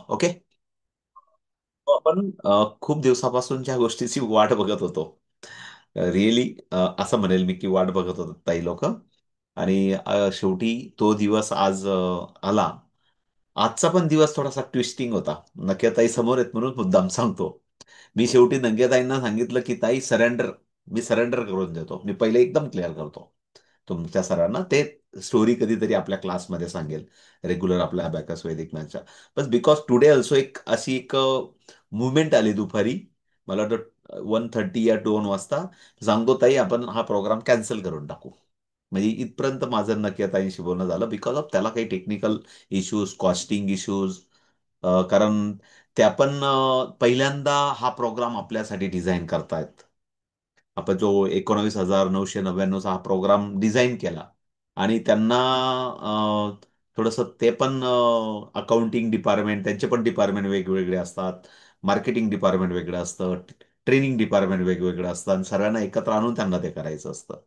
Okay. आपण खूप दिवसापासून ज्या गोष्टीची वाट बघत होतो, रिअली असं म्हणेल मी की वाट बघत होतो काही लोक. आणि शेवटी तो दिवस आज आला. आजचा पण दिवस थोडासा ट्विस्टिंग होता. नक्कीताई समोर आहेत म्हणून मुद्दाम सांगतो. मी शेवटी नंग्याताईंना सांगितलं की ताई सरेंडर, मी सरेंडर करून देतो. मी पहिले एकदम क्लिअर करतो तुमच्या सरांना. ते स्टोरी कधीतरी आपल्या क्लासमध्ये सांगेल, रेग्युलर आपल्या अबॅकस वैदिक मॅथच्या. बस बिकॉज टुडे ऑल्सो एक अशी एक मुवमेंट आली दुपारी. मला वाटतं 1:30 या 2 वाजता. सांगतो ताई आपण हा प्रोग्राम कॅन्सल करून टाकू. म्हणजे इथपर्यंत माझं नक्कीताईंशी बोलणं झालं बिकॉज ऑफ त्याला काही टेक्निकल इश्यूज, कॉस्टिंग इश्यूज. कारण त्या पण पहिल्यांदा हा प्रोग्राम आपल्यासाठी डिझाईन करतायत. आपण जो 19,999चा हा प्रोग्राम डिझाईन केला. आणि त्यांना थोडंसं ते पण अकाउंटिंग डिपार्टमेंट, त्यांचे पण डिपार्टमेंट वेगवेगळे असतात. मार्केटिंग डिपार्टमेंट वेगळं असतं. ट्रेनिंग डिपार्टमेंट वेगवेगळं असतं आणि सर्वांना एकत्र आणून त्यांना ते करायचं असतं.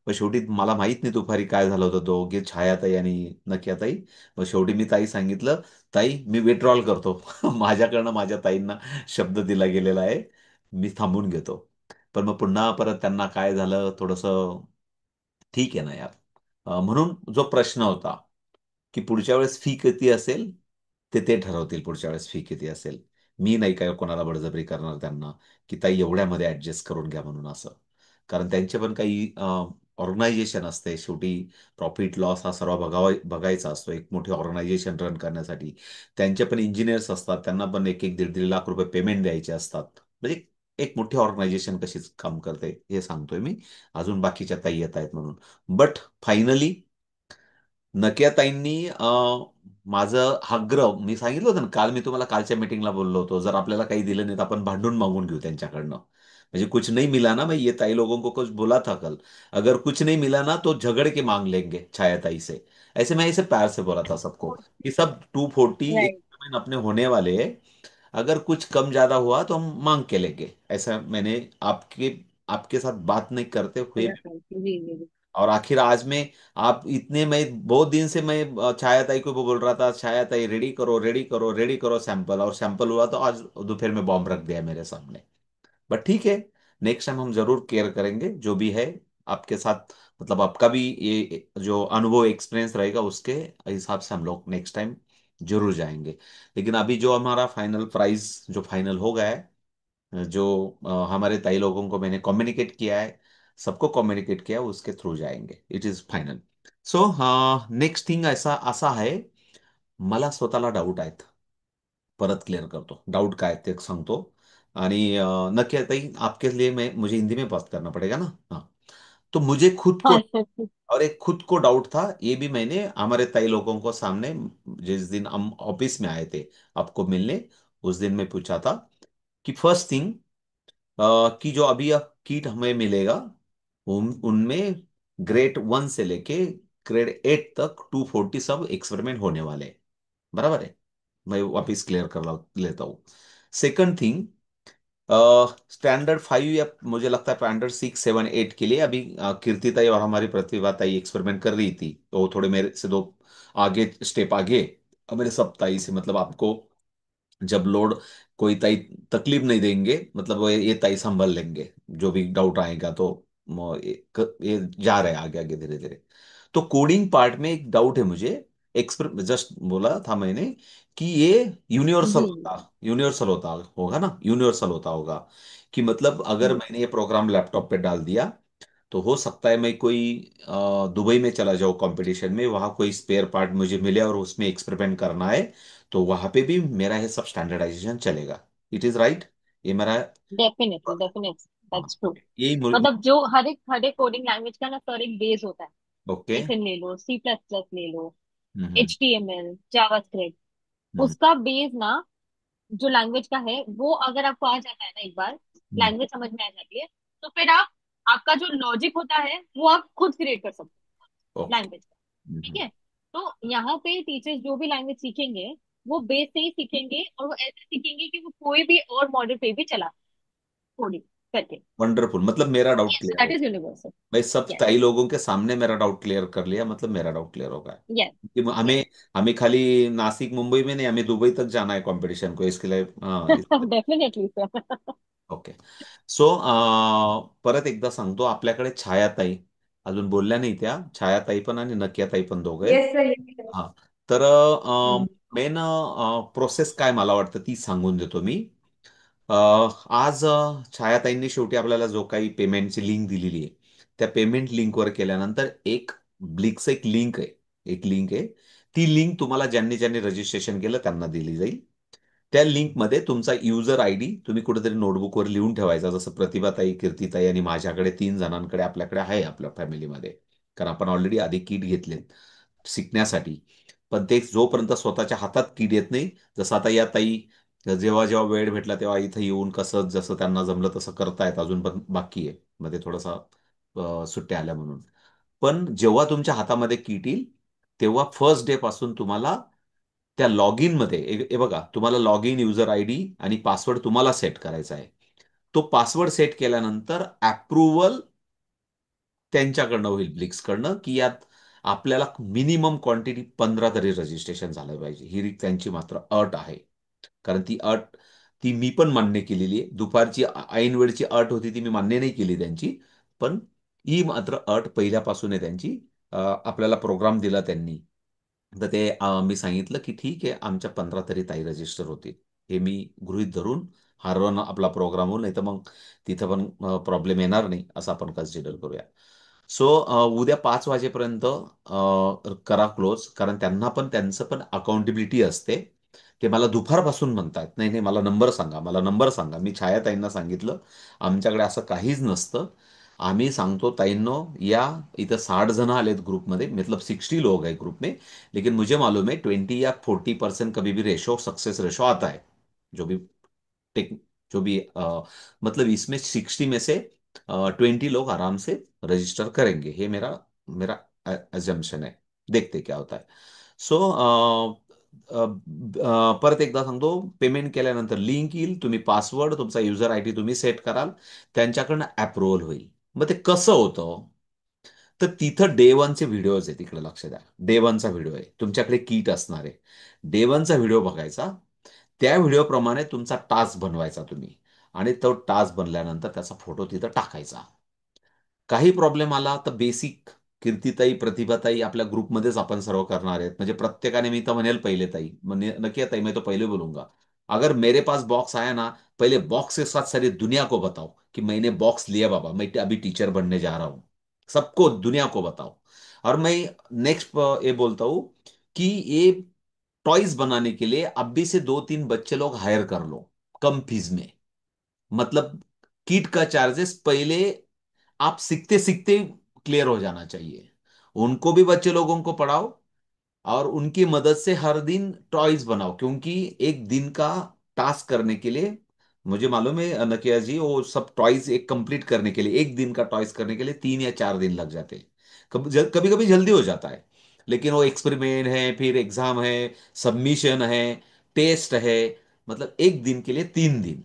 पण शेवटी मला माहित नाही दुपारी काय झालं होतं, दोघे छायाताई आणि नक्याताई. मग शेवटी मी ताई सांगितलं, ताई मी विड्रॉल करतो. माझ्याकडनं माझ्या ताईंना शब्द दिला गेलेला आहे, मी थांबून घेतो. पण मग पुन्हा परत त्यांना काय झालं थोडंसं, ठीक आहे ना यार. म्हणून जो प्रश्न होता की पुढच्या वेळेस फी किती असेल, ते ते ठरवतील पुढच्या वेळेस फी किती असेल. मी नाही काय कोणाला बळजबरी करणार त्यांना की ताई एवढ्यामध्ये ऍडजस्ट करून घ्या म्हणून असं. कारण त्यांचे पण काही ऑर्गनायझेशन असते शेवटी. प्रॉफिट लॉस हा सर्व बघायचा असतो एक मोठी ऑर्गनायझेशन रन करण्यासाठी. त्यांचे पण इंजिनियर्स असतात, त्यांना पण एक एक दीड दीड लाख रुपये पेमेंट द्यायचे असतात. म्हणजे एक मोठी ऑर्गनायझेशन कशीच काम करते हे सांगतोय मी. अजून बाकीच्या ताई येत आहेत म्हणून. बट फायनली नकियाताईंनी माझं आग्रह मी सांगितलं होतं ना, काल मी तुम्हाला कालच्या मीटिंगला बोललो होतो, जर आपल्याला काही दिलं नाही तर आपण भांडून मागून घेऊ त्यांच्याकडनं. म्हणजे कुछ नहीं मिला ना, मैं ये ताई लोगों को कुछ बोला था कल, अगर कुछ नहीं मिला ना तो झगड़ के मांग लेंगे छाया ताई से. ऐसे मैं इसे प्यार से बोला था सबको कि सब 240 राइट। एक अपने होने वाले हैं. अगर कुछ कम ज्यादा हुआ तो हम मांग के लेंगे. ऐसा मैंने आपके आपके साथ बात नहीं करते हुए. जी जी जी। और आखिर आज में आप इतने, मैं बहुत दिन से मैं छाया ताई को बोल रहा था, छाया ताई रेडी करो रेडी करो रेडी करो सैंपल, और सैंपल हुआ तो आज दोपहर में बॉम्ब रख दिया मेरे सामने. बट ठीक है, नेक्स्ट टाइम हम जरूर केयर करेंगे जो भी है आपके साथ. मतलब आपका भी ये जो अनुभव एक्सपीरियंस रहेगा उसके हिसाब से हम लोग नेक्स्ट टाइम जरूर जाएंगे. लेकिन अभी जो हमारा फाइनल प्राइस जो फाइनल हो गया है, जो हमारे ताई लोगों को मैंने कम्युनिकेट किया है, सबको कम्युनिकेट किया है, उसके थ्रू जाएंगे. It is final. So next thing ऐसा असा आहे, मला स्वतःला डाऊट आहेत. परत क्लियर करतो डाउट काय ते सांगतो. आणि नक्की ताई आपके लिए मैं मुझे हिंदी में बात करना पड़ेगा ना. हाँ. तो मुझे खुद को, हाँ सर। और एक खुद को डाउट था, ये भी मैंने हमारे कई लोगों को सामने जिस दिन हम ऑफिस में आए थे आपको मिलने, उस दिन मैं पूछा था कि फर्स्ट थिंग कि जो अभी किट हमें मिलेगा उनमें ग्रेड 1 से लेके ग्रेड 8 तक 240 सब एक्सपेरिमेंट होने वाले हैं. बराबर है. मैं वापिस क्लियर कर लेता हूँ. सेकंड थिंग, स्टैंडर्ड 5 या मुझे लगता है स्टैंडर्ड 6, 7, 8 के लिए अभी कीर्तिताई और हमारी प्रतिभा ताई एक्सपेरिमेंट कर रही थी, तो वो थोड़े मेरे से दो आगे स्टेप आगे. और मेरे सब ताई से मतलब आपको जब लोड, कोई ताई तकलीफ नहीं देंगे, मतलब वो ये ताई संभल लेंगे जो भी डाउट आएगा तो. ये जा रहे हैं आगे आगे धीरे धीरे. तो कोडिंग पार्ट में एक डाउट है मुझे. एक्सपर जस्ट बोला था मैंने कि ये यूनिवर्सल जी होता, यूनिवर्सल होता होगा ना, यूनिवर्सल होता होगा. कि मतलब अगर जी। मैंने ये प्रोग्राम लैपटॉप पे डाल दिया तो हो सकता है मैं कोई दुबई में चला जाऊँ कंपटीशन में, वहां कोई स्पेयर पार्ट मुझे मिले और उसमें एक्सपेरिमेंट करना है, तो वहां पे भी मेरा ये सब स्टैंडर्डाइजेशन चलेगा. It is right. ये मेरा. डेफिनेटली डेफिनेटली हाँ. That's true. यही मतलब जो हर एक कोडिंग लैंग्वेज का ना सर एक बेस होता है। ओके. पाइथन ले लो, सी प्लस प्लस ले लो, हम्म. HTML, जावास्क्रिप्ट, हम्म. उसका बेस ना जो लैंग्वेज का है वो अगर आपको आ जाता है ना एक बार, हम्म. लैंग्वेज समझ में आ जाती है, तो फिर आप आपका जो लॉजिक होता है वो आप खुद क्रिएट कर सकते हो ओके. लैंग्वेज का। ठीक है। तो यहाँ पे टीचर्स जो भी लैंग्वेज सीखेंगे वो बेस से ही सीखेंगे, और वो ऐसे सीखेंगे कि वो कोई भी और मॉडल पे भी चला कोडिंग। करके। वंडरफुल, मतलब मेरा डाउट यस, क्लियर दैट हो, इज यूनिवर्सल। भाई सब यस। ताई लोगों के सामने मेरा डाउट क्लियर कर लिया, मतलब मेरा डाउट क्लियर हो गया यस। कि यस। हमें हमें खाली नासिक मुंबई में नहीं, हमें दुबई तक जाना है कंपटीशन को, इसके लिए हाँ डेफिनेटली सर। ओके. सो परत एकदा सांगतो, आपल्याकडे छायाताई अजून बोलल्या नाही, त्या छायाताई पण आणि नकियाताई पण दोघं आहेत. Yes sir, yes sir. हा. तर मेन प्रोसेस काय मला वाटतं ती सांगून देतो मी. आज छायाताईंनी शेवटी आपल्याला जो काही पेमेंटची लिंक दिलेली आहे, त्या पेमेंट लिंकवर केल्यानंतर एक ब्लिक्स एक लिंक आहे, एक लिंक आहे. ती लिंक तुम्हाला ज्यांनी ज्यांनी रजिस्ट्रेशन केलं त्यांना दिली जाईल. त्या लिंकमध्ये तुमचा युजर आय डी तुम्ही कुठेतरी नोटबुकवर लिहून ठेवायचा, जसं प्रतिभाताई, कीर्तीताई आणि माझ्याकडे 3 जणांकडे आपल्याकडे आहे आपल्या फॅमिलीमध्ये. कारण आपण ऑलरेडी आधी किट घेतले शिकण्यासाठी. पण ते जोपर्यंत स्वतःच्या हातात किट येत नाही, जसं आता या ताई जेव्हा जेव्हा वेळ भेटला तेव्हा इथं येऊन कसं जसं त्यांना जमलं तसं करतायत, अजून पण बाकी आहे मध्ये थोडासा सुट्ट्या आल्या म्हणून. पण जेव्हा तुमच्या हातामध्ये किट येईल तेव्हा फर्स्ट डे पासून तुम्हाला त्या लॉग इन मध्ये हे बघा, तुम्हाला log in, user I D आणि पासवर्ड तुम्हाला सेट करायचा आहे. तो पासवर्ड सेट केल्यानंतर अप्रुव्हल त्यांच्याकडनं होईल, ब्लिक्सकडनं, की यात आपल्याला मिनिमम क्वांटिटी 15 तरी रजिस्ट्रेशन झालं पाहिजे, ही त्यांची मात्र अट आहे. कारण ती अट ती मी पण मान्य केलेली आहे. दुपारची ऐन वेळची अट होती ती मी मान्य नाही केली त्यांची, पण ही मात्र अट पहिल्यापासून आहे त्यांची. आपल्याला प्रोग्राम दिला त्यांनी, तर ते मी सांगितलं की ठीक आहे, आमच्या 15 तरी ताई रजिस्टर होतील, हे मी गृहीत धरून हा रन आपला प्रोग्राम होईल, नाही तर मग तिथं पण प्रॉब्लेम येणार नाही असं आपण कन्सिडर करूया. सो उद्या 5 वाजेपर्यंत करा क्लोज, कारण त्यांना पण त्यांचं पण अकाउंटेबिलिटी असते. ते मला दुपारपासून म्हणतात, नाही नाही मला नंबर सांगा, मला नंबर सांगा. मी छायाताईंना सांगितलं आमच्याकडे असं काहीच नसतं. आम्ही सांगतो ताईंनो, या इथं 60 जण आलेत ग्रुपमध्ये, मतलब 60 लोग हैं ग्रुप में, लेकिन मुझे मालूम है 20 या 40% कभी भी रेशो, सक्सेस रेशो आता है, जो भी टेक जो भी मतलब इसमें 60 में से 20 लोग आराम से रजिस्टर करेंगे, ये मेरा मेरा अजम्पशन है. देखते क्या होता है. सो परत एकदा सांगतो, पेमेंट केल्यानंतर लिंक येईल, तुम्ही पासवर्ड तुमचा युजर आय डी तुम्ही सेट कराल, त्यांच्याकडनं अप्रुव्हल होईल. मग ते कसं होतं, तर तिथं डे वनचे व्हिडिओज आहे, तिकडे लक्ष द्या. डे वनचा व्हिडिओ आहे, तुमच्याकडे किट असणार आहे. डे वनचा व्हिडिओ बघायचा, त्या व्हिडिओप्रमाणे तुमचा टास्क बनवायचा तुम्ही, आणि तो टास्क बनल्यानंतर त्याचा फोटो तिथं टाकायचा. काही प्रॉब्लेम आला तर बेसिक कीर्तीताई, प्रतिभाताई आपल्या ग्रुपमध्येच आपण सर्व करणार आहेत. म्हणजे प्रत्येकाने, मी तर म्हणेल पहिले ताई, म्हणजे नक्की ताई, मैं तो पहले बोलूंगा, अगर मेरे पास बॉक्स आया ना, पहले बॉक्स के साथ सारी दुनिया को बताओ कि मैंने बॉक्स लिया बाबा, मैं अभी टीचर बनने जा रहा हूं, सबको दुनिया को बताओ. और मैं नेक्स्ट ये बोलता हूं कि ये टॉयज बनाने के लिए अभी से 2-3 बच्चे लोग हायर कर लो, कम फीस में. मतलब किट का चार्जेस पहले आप सीखते सीखते क्लियर हो जाना चाहिए. उनको भी, बच्चे लोगों को पढ़ाओ और उनकी मदद से हर दिन टॉयज बनाओ, क्योंकि एक दिन का टास्क करने के लिए, मुझे मालूम है नकिया जी, वो सब टॉयज एक कंप्लीट करने के लिए, एक दिन का टॉयज करने के लिए 3 या 4 दिन लग जाते हैं. कभी कभी जल्दी हो जाता है, लेकिन वो एक्सपेरिमेंट है, फिर एग्जाम है, सबमिशन है, टेस्ट है, मतलब एक दिन के लिए 3 दिन.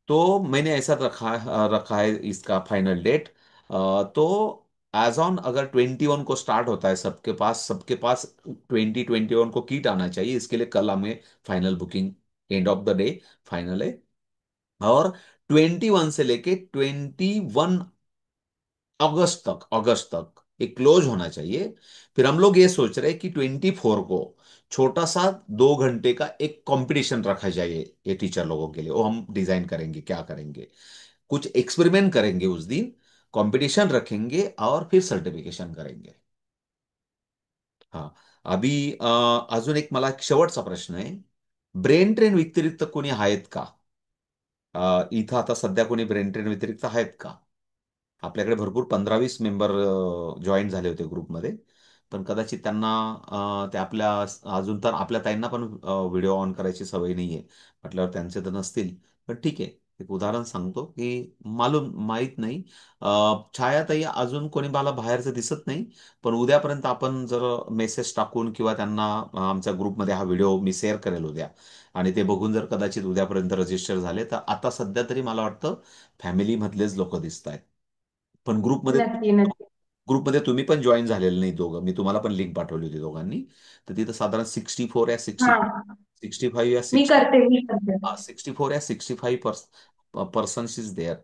तो मैंने ऐसा रखा है इसका फाइनल डेट. तो एज ऑन, अगर 21 को स्टार्ट होता है, सबके पास 2021 को किट आना चाहिए. इसके लिए कल हमें final booking, end of the day final है. और 21 से लेके 21 अगस्त तक ये क्लोज होना चाहिए. फिर हम लोग ये सोच रहे हैं कि 24 को छोटा सा 2 घंटे का एक कंपटीशन रखा जाए, ये टीचर लोगों के लिए. वो हम डिजाइन करेंगे, क्या करेंगे, कुछ एक्सपेरिमेंट करेंगे उस दिन, कंपटीशन रखेंगे और फिर सर्टिफिकेशन करेंगे. हा. अभी अजून एक मला एक शेवटचा प्रश्न आहे. ब्रेन ट्रेन व्यतिरिक्त कोणी आहेत का? इथं आता सध्या कोणी ब्रेन ट्रेन व्यतिरिक्त आहेत का? आपल्याकडे भरपूर 15-20 मेंबर जॉईन झाले होते ग्रुपमध्ये, पण कदाचित त्यांना ते आपल्या, अजून तर आपल्या ताईंना पण व्हिडिओ ऑन करायची सवय नाहीये, म्हटल्यावर त्यांचे तर नसतील. पण ठीक आहे, एक उदाहरण सांगतो की माहीत नाही. छायाताई अजून कोणी मला बाहेरचं दिसत नाही. पण उद्यापर्यंत आपण जर मेसेज टाकून किंवा त्यांना आमच्या ग्रुपमध्ये हा व्हिडिओ मी शेअर करेल उद्या, आणि ते बघून जर कदाचित उद्यापर्यंत रजिस्टर झाले, तर आता सध्या तरी मला वाटतं फॅमिलीमधलेच लोक दिसत आहेत. पण ग्रुपमध्ये नक्की नक्की. ग्रुपमध्ये तुम्ही पण जॉईन झालेले नाही दोघं. मी तुम्हाला पण लिंक पाठवली होती दोघांनी. तर तिथं साधारण 64 या हा, 65 या मी करते. 64 या 65 पर्सन इज देयर,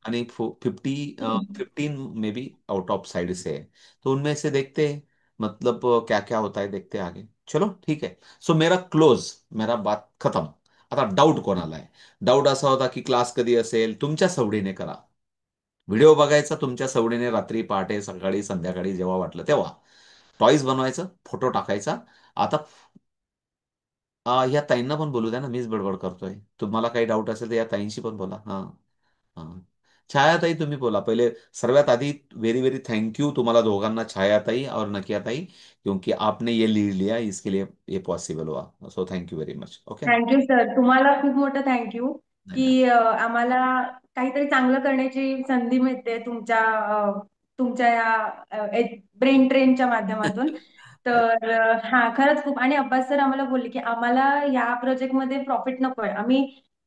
आणि 15 may be out of side से है। तो उनमें से देखते हैं, मतलब क्या क्या होता है देखते हैं आगे। चलो ठीक है। सो मेरा बात खत्म. आता डाऊट कोणाला आहे? डाऊट असा होता की क्लास कधी असेल. तुमच्या सवडीने करा. व्हिडिओ बघायचा तुमच्या सवडीने, रात्री, पहाटे, सकाळी, संध्याकाळी, जेव्हा वाटलं तेव्हा. टॉईज बनवायचं, फोटो टाकायचा. आता या ताईंना पण बोलू द्या ना, मीच बडबड करतोय. तुम्हाला काही डाऊट असेल तर या ताईंशी पण बोला. हां. हां. छायाताई तुम्ही बोला पहिले. सर्वात आधी वेरी वेरी थैंक यू तुम्हाला दोघांना, छायाताई और नकियाताई, क्योंकि आपने ये लीड लिया, इसके लिए ये पॉसिबल हुआ. So thank you very much. Okay. Thank you sir, तुम्हाला खूप मोठं थँक्यू नाही की नाही. आम्हाला काहीतरी चांगलं करण्याची संधी मिळते तुमच्या या ब्रेन ट्रेनच्या माध्यमातून. तर हा, खरंच खूप. आणि अब्बास सर आम्हाला बोलले की आम्हाला या प्रोजेक्टमध्ये प्रॉफिट नकोय. आम्ही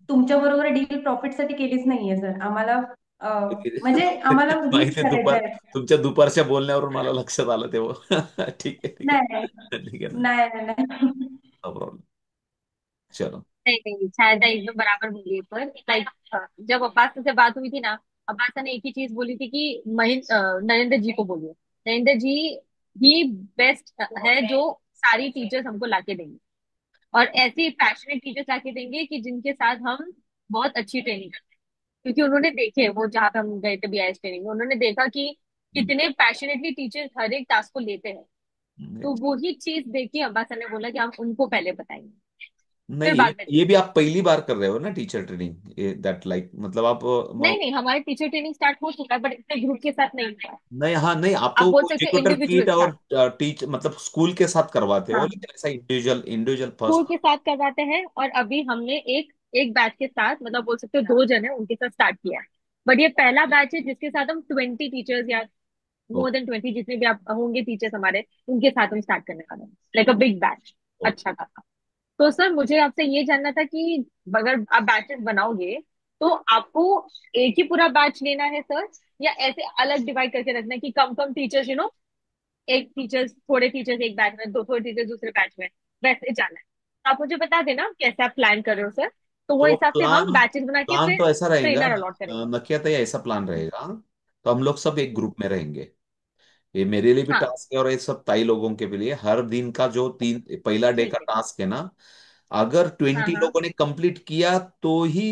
तुमच्या बरोबर डील प्रॉफिटसाठी केलीच नाहीये सर. आम्हाला म्हणजे आम्हाला उद्दिष्ट माहिती आहे, करायचं आहे. तुमच्या दुपारच्या बोलण्यावरून मला लक्षात आलं तेव्हा. ठीक आहे, ठीक नाही नाही आहे. ठीक आहे ना. नाही नाही नाही. No problem. चलो. नहीं नहीं, शायद एकदम बराबर बोली है। पर लाइक जब अब्बास से बात हुई थी ना, अब्बास ने एक ही चीज बोली थी कि नरेंद्र जी को बोलिए। नरेंद्र जी ही बेस्ट है जो सारी टीचर्स हमको लाके देंगे, और ऐसी पैशनेट टीचर्स लाके देंगे कि जिनके साथ हम बहुत अच्छी ट्रेनिंग करते हैं। क्योंकि उन्होंने देखे, वो जहाँ पे हम गए थे बीआईएस ट्रेनिंग में, उन्होंने देखा कि हम्म, कितने पैशनेटली टीचर्स हर एक टास्क को लेते हैं। तो नहीं वही चीज देख के अब्बास ने बोला कि हम उनको पहले बताएंगे, फिर नहीं, बाद में ये टीचर। भी आप पहली बार कर रहे हो ना टीचर ट्रेनिंग, दैट लाइक मतलब आप नहीं नहीं, हमारे टीचर ट्रेनिंग स्टार्ट हो चुका है, बट इतने ग्रुप के साथ नहीं हुआ है। नहीं, हाँ नहीं, आप आप तो बोल सकते हो एजुकेटर इंडिविजुअल किट और स्टार्ट। टीच मतलब स्कूल के साथ करवाते हो, हाँ, लेकिन ऐसा इंडिविजुअल इंडिविजुअल स्कूल फर्स्ट। के साथ करवाते हैं, और अभी हमने एक एक बैच के साथ, मतलब बोल सकते हो दो जन है उनके साथ स्टार्ट किया है। बट ये पहला बैच है जिसके साथ हम 20 टीचर्स या मोर देन 20, जितने भी आप होंगे टीचर्स हमारे, उनके साथ हम स्टार्ट करने वाले हैं, like a big batch. Okay. अच्छा था। तो सर मुझे आपसे ये जानना था कि अगर आप बैचेस बनाओगे तो आपको एक ही पूरा बैच लेना है सर, या ऐसे अलग डिवाइड करके रखना है कि कम कम टीचर्स, एक टीचर्स, थोड़े टीचर्स एक बैच में, दो थोड़े टीचर्स दूसरे बैच में, वैसे जाना है? तो आप मुझे बता देना कैसे आप प्लान कर रहे हो सर, तो वो तो हिसाब से प्लान हम बैचेस बना के प्लान फिर तो ऐसा रहेगा, ट्रेनर अलॉट करेंगे। नकिया तो ऐसा प्लान रहेगा। तो हम लोग सब एक ग्रुप में रहेंगे। ये मेरे लिए भी हाँ टास्क है और ये सब ताई लोगों के भी लिए। हर दिन का जो तीन पहला डे जी का जी। टास्क है ना, अगर हाँ 20 हाँ। लोगों ने कंप्लीट किया तो ही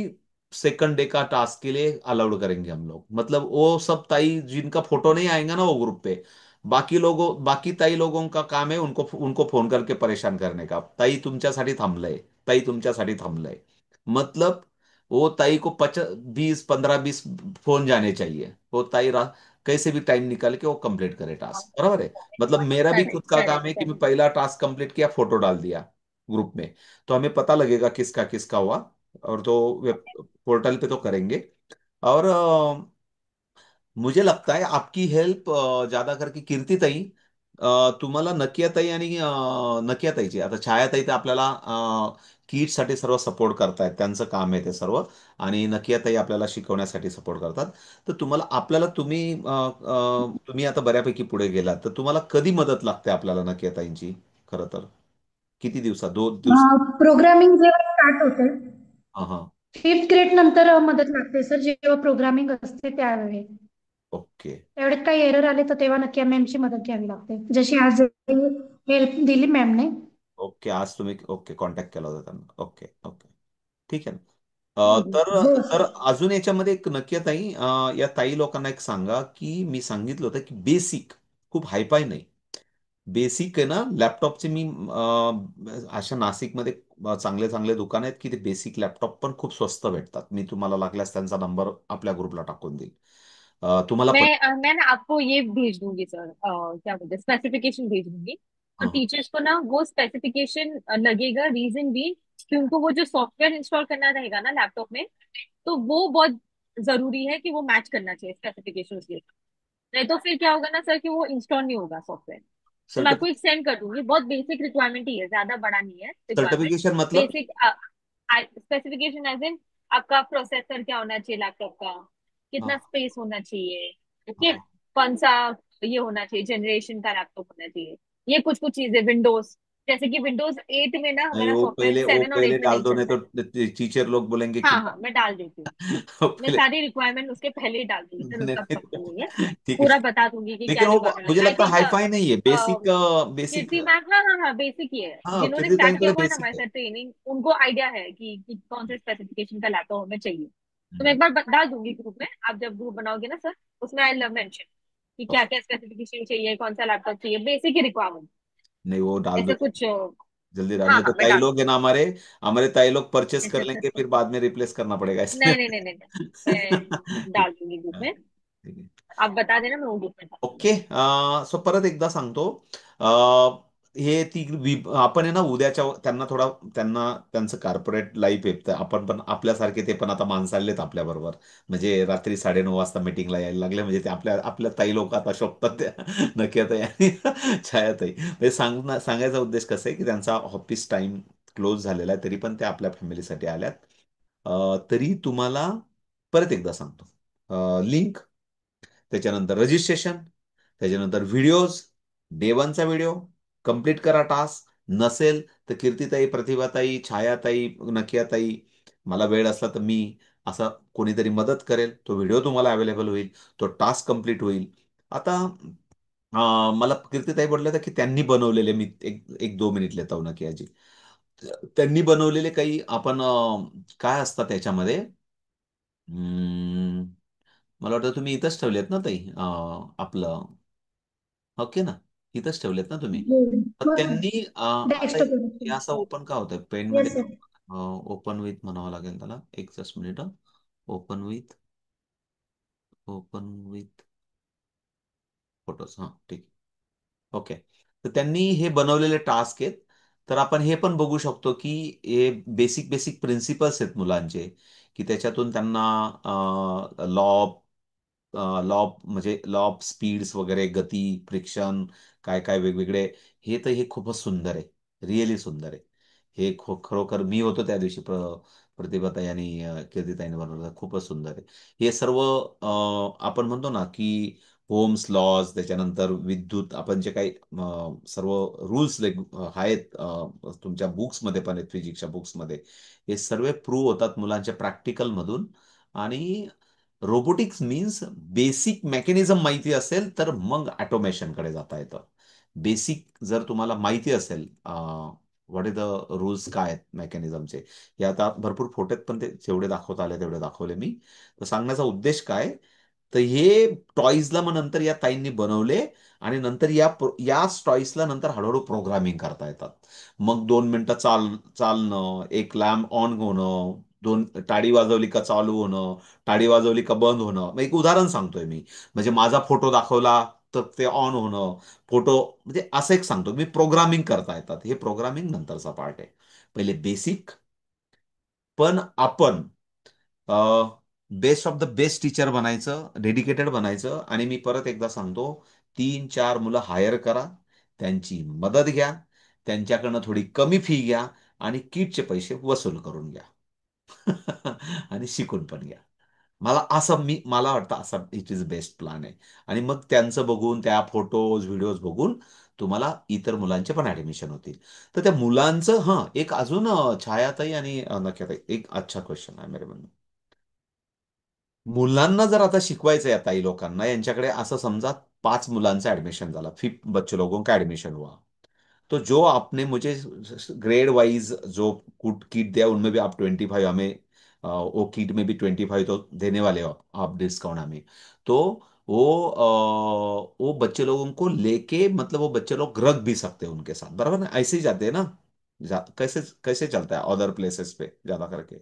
सेकंड डे का टास्क के लिए अलाउड करेंगे हम लोग। मतलब वो सब ताई जिनका फोटो नहीं आएगा ना वो ग्रुप पे, बाकी ताई लोगों का काम है उनको उनको फोन करके परेशान करने का, ताई तुमच्यासाठी थांबलंय, ताई तुमच्यासाठी थांबलंय। मतलब वो ताई को 20 15 20 फोन जाने चाहिए। वो ताई कैसे भी टाइम निकाल के वो कंप्लीट करे टास्क, बराबर है। मतलब मेरा भी खुद करेक्ट का काम करेक्ट है कि मैं करेक्ट। पहला टास्क कंप्लीट किया, फोटो डाल दिया ग्रुप में, तो हमें पता लगेगा किसका किसका हुआ। और तो वेब पोर्टल पे तो करेंगे। और मुझे लगता है आपकी हेल्प ज्यादा करके कीर्तीताई, तुम्हाला नकियाताई आणि नकियाताईची, आता छायाताई तर आपल्याला किटसाठी सर्व सपोर्ट करतायत, त्यांचं काम आहे ते सर्व. आणि नकियाताई आपल्याला शिकवण्यासाठी सपोर्ट करतात. तर तुम्हाला आपल्याला तुम्ही आता बऱ्यापैकी पुढे गेलात, तर तुम्हाला कधी मदत लागते आपल्याला नकियाताईंची, खरं तर किती दिवसात, 2 दिवस? प्रोग्रामिंग जेव्हा स्टार्ट होते, हा हा. 5th ग्रेड नंतर मदत लागते सर, जेव्हा प्रोग्रामिंग असते त्यावेळी. ओके. एवढ्यात काही एरर आले तर तेव्हा नक्की मॅमची मदत घ्यावी लागते, जशी आज हेल्प दिली मॅमने. ओके, आज तुम्ही ओके कॉन्टॅक्ट केला होता त्यांना. Okay okay. ठीक आहे ना. तर हो तर सर. अजून याच्यामध्ये एक नक्की आहे ताई, या ताई लोकांना एक सांगा की मी सांगितलं होतं की बेसिक, खूप हायफाय नाही, बेसिक आहे ना लॅपटॉपचे मी अशा नाशिकमध्ये चांगले चांगले दुकान आहेत की ते बेसिक लॅपटॉप पण खूप स्वस्त भेटतात. मी तुम्हाला लागल्यास त्यांचा नंबर आपल्या ग्रुपला टाकून देईल. तुम्हाला मैं ना आपको ये भेज दूंगी सर, क्या बोलते हैं, स्पेसिफिकेशन भेज दूंगी। तो हां, टीचर्स को ना वो स्पेसिफिकेशन लगेगा, रीजन भी कि उनको वो जो सॉफ्टवेयर इंस्टॉल करना रहेगा ना लैपटॉप में, तो वो बहुत जरूरी है कि वो मैच करना चाहिए स्पेसिफिकेशन के साथ। नहीं तो फिर क्या होगा ना सर, कि वो इंस्टॉल नहीं होगा सॉफ्टवेयर। तो मैं आपको एक सेंड कर दूंगी, बहुत बेसिक रिक्वायरमेंट ही है, ज्यादा बड़ा नहीं है रिक्वायरमेंट। सर्टिफिकेशन मतलब? बेसिक स्पेसिफिकेशन एज इन आपका प्रोसेसर क्या होना चाहिए लैपटॉप का, कितना हाँ स्पेस होना चाहिए, ओके, हाँ। कौन सा ये होना चाहिए जनरेशन का लैपटॉप होना चाहिए, ये कुछ कुछ चीजें। विंडोज, जैसे कि विंडोज 8 में ना नहीं, हमारा सॉफ्टवेयर वो 7 और 8 पहले में डाल नहीं दो, नहीं चलता तो है। टीचर लोग बोलेंगे कि हाँ हाँ, मैं डाल देती हूँ। वो मैं पहले। सारी रिक्वायरमेंट उसके पहले ही डाल दूंगी सर, नहीं, उसका नहीं, प्रॉब्लम नहीं है। ठीक है। पूरा बता दूंगी कि क्या लेकिन वो रिक्वायरमेंट मुझे है, आई लगता है थिंक। हाईफाई नहीं है, बेसिक। बेसिक। कीर्ति मैम, हाँ हाँ हाँ, बेसिक ही है। हाँ, जिन्होंने कीर्ति ताइन स्टार्ट के किया लिए हुआ है ना बेसिक हमारे है। साथ ट्रेनिंग, उनको आइडिया है कि कौन से स्पेसिफिकेशन का लैपटॉप हमें चाहिए। तो मैं हम्म, एक बार डाल दूंगी ग्रुप में, आप जब ग्रुप बनाओगे ना सर, उसमें आई लव मेंशन कि क्या ओके। क्या स्पेसिफिकेशन चाहिए, कौन सा लैपटॉप चाहिए, बेसिक ही रिक्वायरमेंट। नहीं, वो डाल दो ऐसे कुछ जल्दी डाल, हाँ नहीं तो हाँ, मैं ताई डाल लोग है ना हमारे, हमारे ताई लोग परचेस कर लेंगे, दूंगी। फिर बाद में रिप्लेस करना पड़ेगा इसलिए। नहीं नहीं नहीं नहीं नहीं, मैं डाल ठीक। दूंगी ग्रुप हाँ, में। ठीक आहे. आप बता देना, मैं वो ग्रुप में डाल दूंगी। ओके. सो परत एकदा सांगतो. हे आपण आहे ना उद्याच्या त्यांना थोडा, त्यांना त्यांचं कॉर्पोरेट लाईफ आहे, तर आपण पण आपल्यासारखे ते पण आता माणसं आलेत आपल्या बरोबर. म्हणजे रात्री 9:30 वाजता मीटिंगला यायला लागले, म्हणजे ते आपल्या आपल्या ताई लोक आता शोभतात त्या नक्याताई आणि छायाताई. म्हणजे सांगायचा उद्देश कसा आहे की त्यांचा ऑफिस टाइम क्लोज झालेला आहे, तरी पण ते आपल्या फॅमिलीसाठी आल्यात. तरी तुम्हाला परत एकदा सांगतो, लिंक, त्याच्यानंतर रजिस्ट्रेशन, त्याच्यानंतर व्हिडिओज, देवांचा व्हिडिओ, कंप्लीट करा टास्क. नसेल तर कीर्तीताई, प्रतिभाताई, छायाताई, नकियाताई, मला वेळ असला तर मी असं कोणीतरी मदत करेल, तो व्हिडिओ तुम्हाला अवेलेबल होईल, तो टास्क कंप्लीट होईल. आता मला कीर्तीताई बोलल्या होत्या की त्यांनी बनवलेले, मी एक एक 2 मिनिट लेता हूं नकियाजी. त्यांनी बनवलेले काही आपण काय असतात त्याच्यामध्ये. हम्म, मला वाटतं तुम्ही इथंच ठेवलेत ना ताई, आपलं, ओके ना, इथंच ठेवलेत ना तुम्ही. हो तर हो सर. त्यांनी आता डेस्कटॉप हे असं ओपन का होतंय पेन मध्ये? Yes sir. ओपन विथ म्हणावं लागेल त्याला, एक just minute. Open with, open with photos, हा ठीक. ओके. तर त्यांनी हे बनवलेले टास्क आहेत. तर आपण हे पण बघू शकतो की हे बेसिक बेसिक प्रिन्सिपल्स आहेत मुलांचे, की त्याच्यातून त्यांना लॉ लॉ म्हणजे लॉ ऑफ स्पीड्स वगैरे, गती, फ्रिक्शन, काय काय वेगवेगळे, हे खूपच सुंदर आहे. रिअली सुंदर आहे. हे खरोखर मी होतो त्या दिवशी, प्रतिभाताई आणि कीर्तिताईने बनवलं, खूपच सुंदर आहे. हे सर्व आपण म्हणतो ना की होम्स लॉज, त्याच्यानंतर विद्युत, आपण जे काही सर्व रूल्स आहेत, तुमच्या बुक्समध्ये पण आहेत, फिजिक्सच्या बुक्समध्ये, हे सर्व प्रूव्ह होतात मुलांच्या प्रॅक्टिकल मधून. आणि रोबोटिक्स मीन्स बेसिक मेकॅनिझम माहिती असेल तर मग ऑटोमेशनकडे जाता येतं. बेसिक जर तुम्हाला माहिती असेल, व्हॉट इज द रूल्स काय आहेत मेकॅनिझमचे, हे आता भरपूर फोटोत, पण ते जेवढे दाखवता आले तेवढे दाखवले मी. तर सांगण्याचा उद्देश काय, तर हे टॉईजला मग नंतर या ताईंनी बनवले, आणि नंतर या टॉईजला नंतर हळूहळू प्रोग्रामिंग करता येतात. मग 2 मिनिटं चालणं, एक लॅम्प ऑन होणं, दोन टाळी वाजवली का चालू होणं, टाळी वाजवली का बंद होणं. मग एक उदाहरण सांगतोय मी, म्हणजे माझा फोटो दाखवला तर ते ऑन होणं, फोटो, म्हणजे असं एक सांगतो मी, प्रोग्रामिंग करता येतात. हे प्रोग्रामिंग नंतरचा पार्ट आहे. पहिले बेसिक. पण आपण best of the best teacher बनायचं, डेडिकेटेड बनायचं. आणि मी परत एकदा सांगतो, 3-4 मुलं हायर करा, त्यांची मदत घ्या, त्यांच्याकडनं थोडी कमी फी घ्या, आणि किटचे पैसे वसूल करून घ्या. आणि शिकून पण घ्या. मला वाटतं असा इट इज बेस्ट प्लॅन आहे. आणि मग त्यांचं बघून, त्या फोटोज व्हिडिओज बघून तुम्हाला इतर मुलांचे पण ऍडमिशन होतील. तर त्या मुलांचं, एक अजून छायाताई आणि नक्याताई, एक अच्छा क्वेश्चन आहे मेरे मन में. मुलांना जर आता शिकवायचं आहे, ताई लोकांना, यांच्याकडे असं समजा 5 मुलांचं ऍडमिशन झाला, 5 बच्चे लोगों का एडमिशन हुआ, तो जो आपने मुझे ग्रेड वाइज जो किट दिया, उनमें भी आप 25 हमें, वो किट में भी 25 तो देने वाले हो आप डिस्काउंट हमें। तो वो बच्चे लोगों को लेके, मतलब वो बच्चे लोग रख भी सकते हैं उनके साथ, बराबर ना? ऐसे ही जाते हैं ना? कैसे कैसे चलता है अदर प्लेसेस पे ज्यादा करके?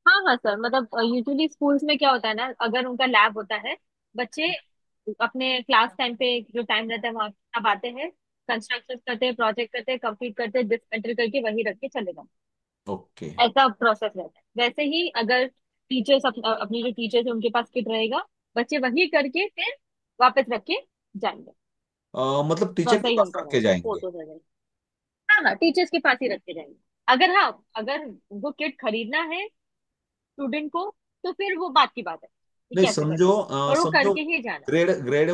हाँ हाँ सर, मतलब यूजुअली स्कूल्स में क्या होता है ना, अगर उनका लैब होता है, बच्चे अपने क्लास टाइम पे जो टाइम रहता है वहाँ तब आते हैं, कंस्ट्रक्शन करते हैं, प्रोजेक्ट करते हैं, कंप्लीट करते हैं, डिसमेंटल करके वही रख के चले जाते ओके। ऐसा प्रोसेस रहता है। वैसे ही अगर टीचर्स अपनी जो टीचर्स है उनके पास किट रहेगा, बच्चे वही करके फिर वापस रख के जाएंगे। मतलब टीचर वैसा के ही पास उनका रख के रहेगा जाएंगे? फोटोज वगैरह। हाँ हाँ, टीचर्स के पास ही रख के जाएंगे। अगर हाँ, अगर वो किट खरीदना है स्टूडेंट को, तो फिर वो बात की बात है कि नहीं, कैसे समझो करेंगे, और वो समझो करके ही जाना है। ग्रेड ग्रेड